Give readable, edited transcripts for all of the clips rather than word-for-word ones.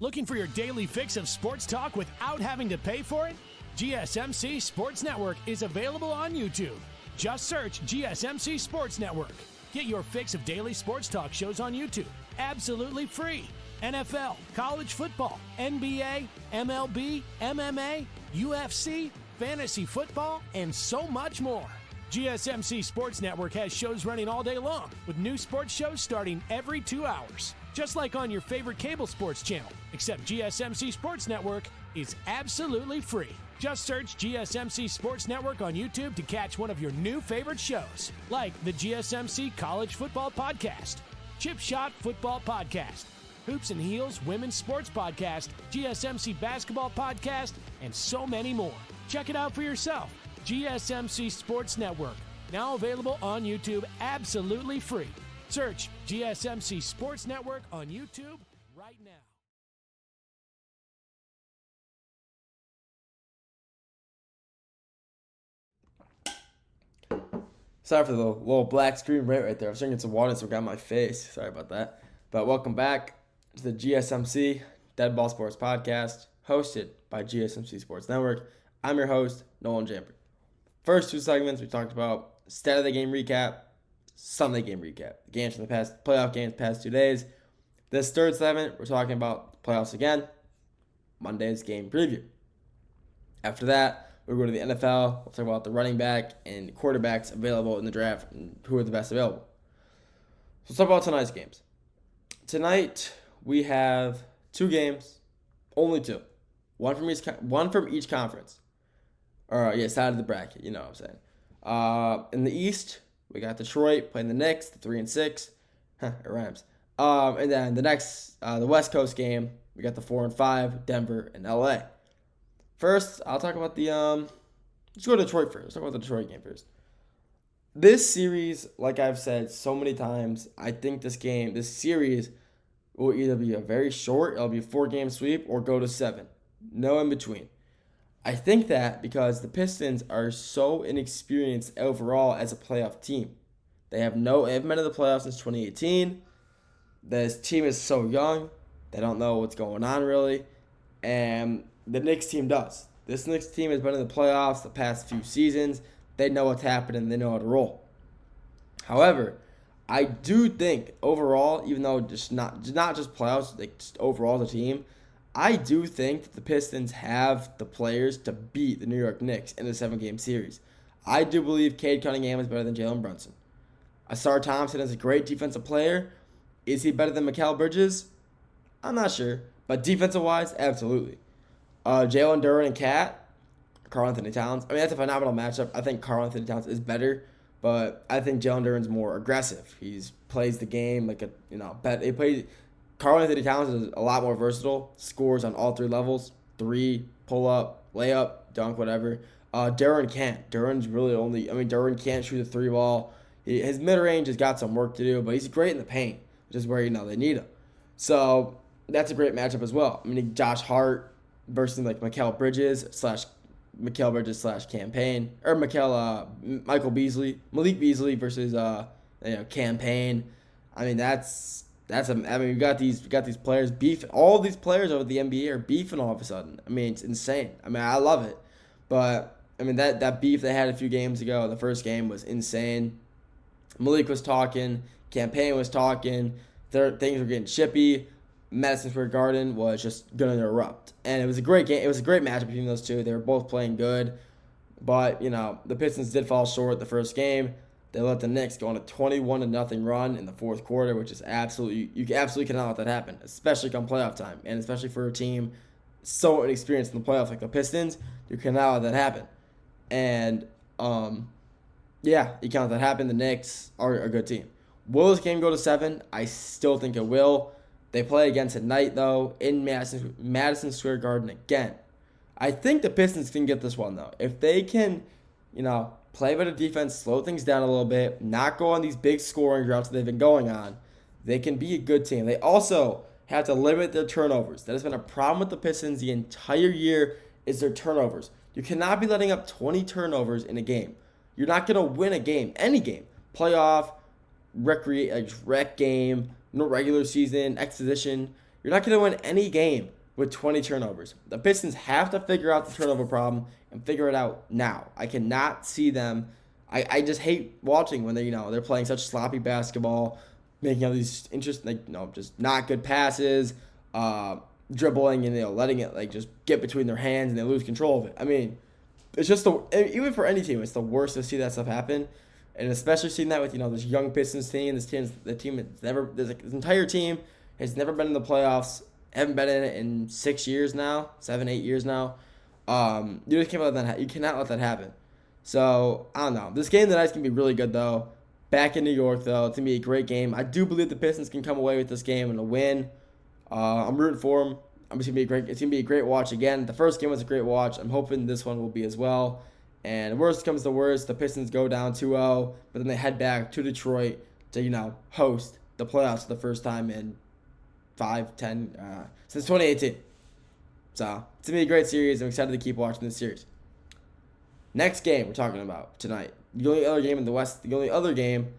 Looking for your daily fix of sports talk without having to pay for it? GSMC Sports Network is available on YouTube. Just search GSMC Sports Network. Get your fix of daily sports talk shows on YouTube, absolutely free. NFL, college football, NBA, MLB, MMA, UFC, fantasy football, and so much more. GSMC Sports Network has shows running all day long, with new sports shows starting every 2 hours. Just like on your favorite cable sports channel, except GSMC Sports Network is absolutely free. Just search GSMC Sports Network on YouTube to catch one of your new favorite shows, like the GSMC College Football Podcast, Chip Shot Football Podcast, Hoops and Heels Women's Sports Podcast, GSMC Basketball Podcast, and so many more. Check it out for yourself. GSMC Sports Network, now available on YouTube absolutely free. Search GSMC Sports Network on YouTube right now. Sorry for the little black screen right there. I was drinking some water, so it got my face. Sorry about that. But welcome back to the GSMC Dead Ball Sports Podcast, hosted by GSMC Sports Network. I'm your host, Nolan Jamper. First two segments, we talked about stat of the game recap, Sunday game recap. The games from the past, playoff games past 2 days. This third segment, we're talking about the playoffs again. Monday's game preview. After that, we'll go to the NFL. We'll talk about the running back and quarterbacks available in the draft and who are the best available. So let's talk about tonight's games. Tonight, we have 2 games, only 2. One from each conference. Side of the bracket, you know what I'm saying. In the East, we got Detroit playing the Knicks, the 3-6. It rhymes. And then the West Coast game, we got the 4-5, Denver and LA. First, I'll talk about let's go to Detroit first. Let's talk about the Detroit game first. This series, like I've said so many times, I think this series will either be a very short, it'll be a 4-game sweep, or go to 7. No in between. I think that because the Pistons are so inexperienced overall as a playoff team. They haven't been in the playoffs since 2018. This team is so young. They don't know what's going on really. And the Knicks team does. This Knicks team has been in the playoffs the past few seasons. They know what's happening. They know how to roll. However, I do think overall, even though just not just playoffs, like just overall the team, I do think that the Pistons have the players to beat the New York Knicks in the 7-game series. I do believe Cade Cunningham is better than Jalen Brunson. Asar Thompson is a great defensive player. Is he better than Mikal Bridges? I'm not sure. But defensive-wise, absolutely. Jalen Duren and Karl Anthony Towns. I mean, that's a phenomenal matchup. I think Karl Anthony Towns is better, but I think Jalen Duren's more aggressive. He plays the game like Karl Anthony Towns is a lot more versatile. Scores on all 3 levels: 3, pull up, layup, dunk, whatever. Duren can't. Duren can't shoot the 3 ball. His mid range has got some work to do, but he's great in the paint, which is where they need him. So that's a great matchup as well. I mean, Josh Hart versus like Mikal Bridges / Campaign, or Malik Beasley versus Campaign. I mean, we got these players beef. All these players over the NBA are beefing all of a sudden. I mean, it's insane. I mean, I love it, but I mean that beef they had a few games ago. The first game was insane. Malik was talking. Campaign was talking. Things were getting chippy. Madison Square Garden was just going to erupt. And it was a great game. It was a great matchup between those two. They were both playing good. But, the Pistons did fall short the first game. They let the Knicks go on a 21-0 run in the fourth quarter, which is you absolutely cannot let that happen, especially come playoff time. And especially for a team so inexperienced in the playoffs like the Pistons, you cannot let that happen. And, you can't let that happen. The Knicks are a good team. Will this game go to 7? I still think it will. They play again tonight, though, in Madison Square Garden again. I think the Pistons can get this one, though. If they can, play better defense, slow things down a little bit, not go on these big scoring droughts that they've been going on, they can be a good team. They also have to limit their turnovers. That has been a problem with the Pistons the entire year is their turnovers. You cannot be letting up 20 turnovers in a game. You're not going to win a game, any game. Playoff, rec game, no regular season, exhibition. You're not going to win any game with 20 turnovers. The Pistons have to figure out the turnover problem and figure it out now. I cannot see them. I just hate watching when they're playing such sloppy basketball, making all these just not good passes, dribbling and letting it just get between their hands and they lose control of it. I mean, it's just even for any team, it's the worst to see that stuff happen, and especially seeing that with this young Pistons team. This entire team has never been in the playoffs. Haven't been in it in 6 years now, 7, 8 years now. You just can't let that. You cannot let that happen. So I don't know. This game tonight is gonna be really good though. Back in New York though, it's gonna be a great game. I do believe the Pistons can come away with this game and a win. I'm rooting for them. It's gonna be a great watch again. The first game was a great watch. I'm hoping this one will be as well. And worst comes to worst, the Pistons go down 2-0, but then they head back to Detroit to host the playoffs for the first time in since 2018. So it's gonna be a great series. I'm excited to keep watching this series. Next game we're talking about tonight. The only other game in the West. The only other game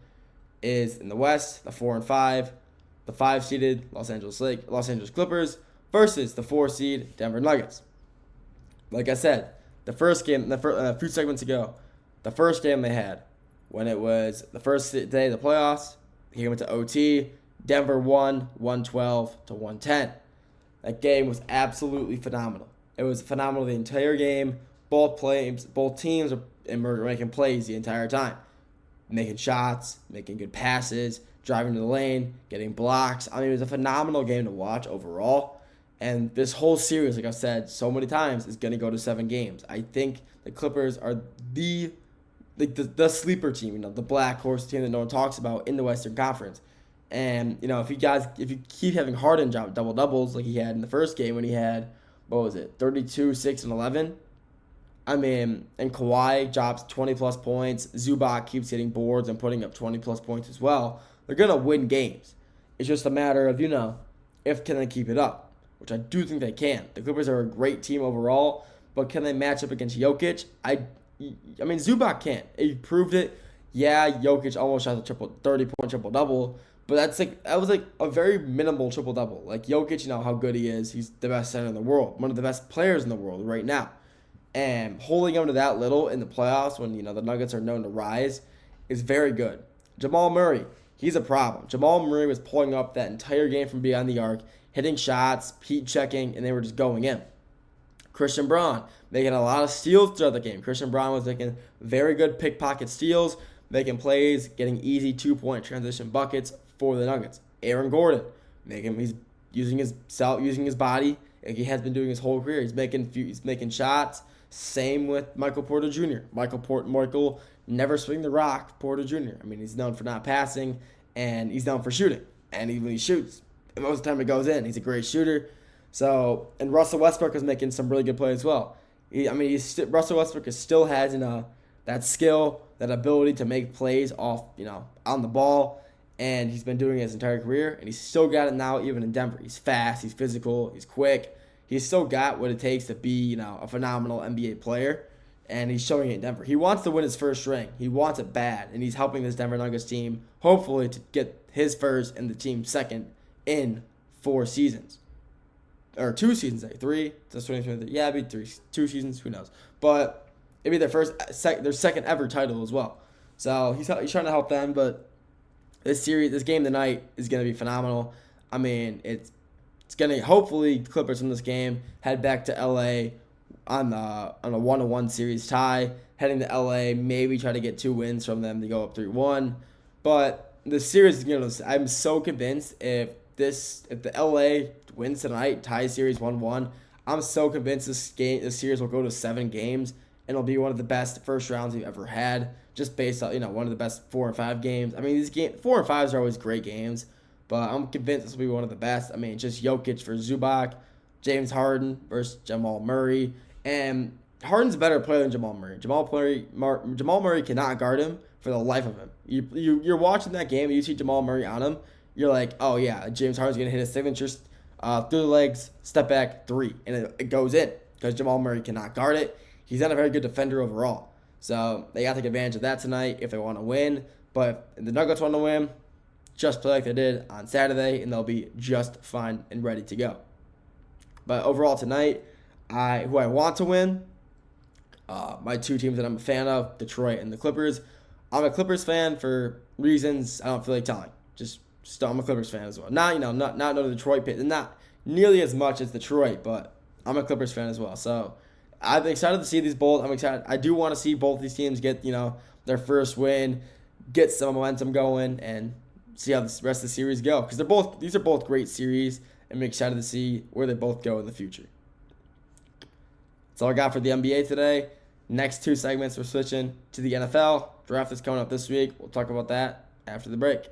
is in the West. The 4 and 5, the 5-seeded Los Angeles Clippers versus the 4-seed Denver Nuggets. Like I said, the first game, a few segments ago, the first game they had when it was the first day of the playoffs, he went to OT. Denver won 112-110. That game was absolutely phenomenal. It was phenomenal the entire game. Both teams were making plays the entire time. Making shots, making good passes, driving to the lane, getting blocks. I mean, it was a phenomenal game to watch overall. And this whole series, like I've said so many times, is going to go to 7 games. I think the Clippers are the sleeper team, the black horse team that no one talks about in the Western Conference. And, if you keep having Harden drop double-doubles like he had in the first game when he had, 32, 6, and 11. I mean, and Kawhi drops 20-plus points. Zubac keeps hitting boards and putting up 20-plus points as well. They're going to win games. It's just a matter of, if can they keep it up, which I do think they can. The Clippers are a great team overall, but can they match up against Jokic? I mean, Zubac can't. He proved it. Yeah, Jokic almost shot a 30-point triple-double, but that was a very minimal triple-double. Like, Jokic, how good he is. He's the best center in the world, one of the best players in the world right now. And holding him to that little in the playoffs when, the Nuggets are known to rise is very good. Jamal Murray, he's a problem. Jamal Murray was pulling up that entire game from beyond the arc, hitting shots, heat checking, and they were just going in. Christian Braun making a lot of steals throughout the game. Christian Braun was making very good pickpocket steals, making plays, getting easy 2-point transition buckets for the Nuggets. Aaron Gordon, he's using his body like he has been doing his whole career. He's making shots. Same with Michael Porter Jr. Michael never swing the rock. Porter Jr. I mean, he's known for not passing, and he's known for shooting. And even when he shoots, most of the time it goes in. He's a great shooter. So, and Russell Westbrook is making some really good plays as well. Russell Westbrook still has that skill, that ability to make plays off on the ball, and he's been doing it his entire career, and he's still got it now even in Denver. He's fast, he's physical, he's quick. He's still got what it takes to be, a phenomenal NBA player, and he's showing it in Denver. He wants to win his first ring. He wants it bad, and he's helping this Denver Nuggets team, hopefully, to get his first and the team's second in 4 seasons. Or 2 seasons, 3. That's 2023. Yeah, it'd be 2 seasons. Who knows? But it'd be their second ever title as well. So he's trying to help them, but this game tonight is going to be phenomenal. I mean, it's going to hopefully Clippers win this game, head back to LA on a 1-1 series tie, heading to LA, maybe try to get 2 wins from them to go up 3-1. But the series, I'm so convinced if the LA wins tonight, tie series 1-1, I'm so convinced this series will go to 7 games and it'll be one of the best first rounds we've ever had, just based on one of the best 4 and 5 games. I mean, these 4 and 5s are always great games, but I'm convinced this will be one of the best. I mean, just Jokic versus Zubac, James Harden versus Jamal Murray, and Harden's a better player than Jamal Murray. Jamal Murray cannot guard him for the life of him. You're watching that game and you see Jamal Murray on him, you're like, oh yeah, James Harden's gonna hit his signature through the legs, step back 3, and it goes in because Jamal Murray cannot guard it. He's not a very good defender overall. So they got to take advantage of that tonight if they want to win. But if the Nuggets want to win, just play like they did on Saturday, and they'll be just fine and ready to go. But overall tonight, who I want to win, my two teams that I'm a fan of, Detroit and the Clippers. I'm a Clippers fan for reasons I don't feel like telling. Just I'm a Clippers fan as well. Not no Detroit pit, not nearly as much as Detroit, but I'm a Clippers fan as well. So I'm excited to see these both. I'm excited. I do want to see both these teams get their first win, get some momentum going, and see how the rest of the series go. Because these are both great series, and I'm excited to see where they both go in the future. That's all I got for the NBA today. Next two segments, we're switching to the NFL. Draft is coming up this week. We'll talk about that after the break.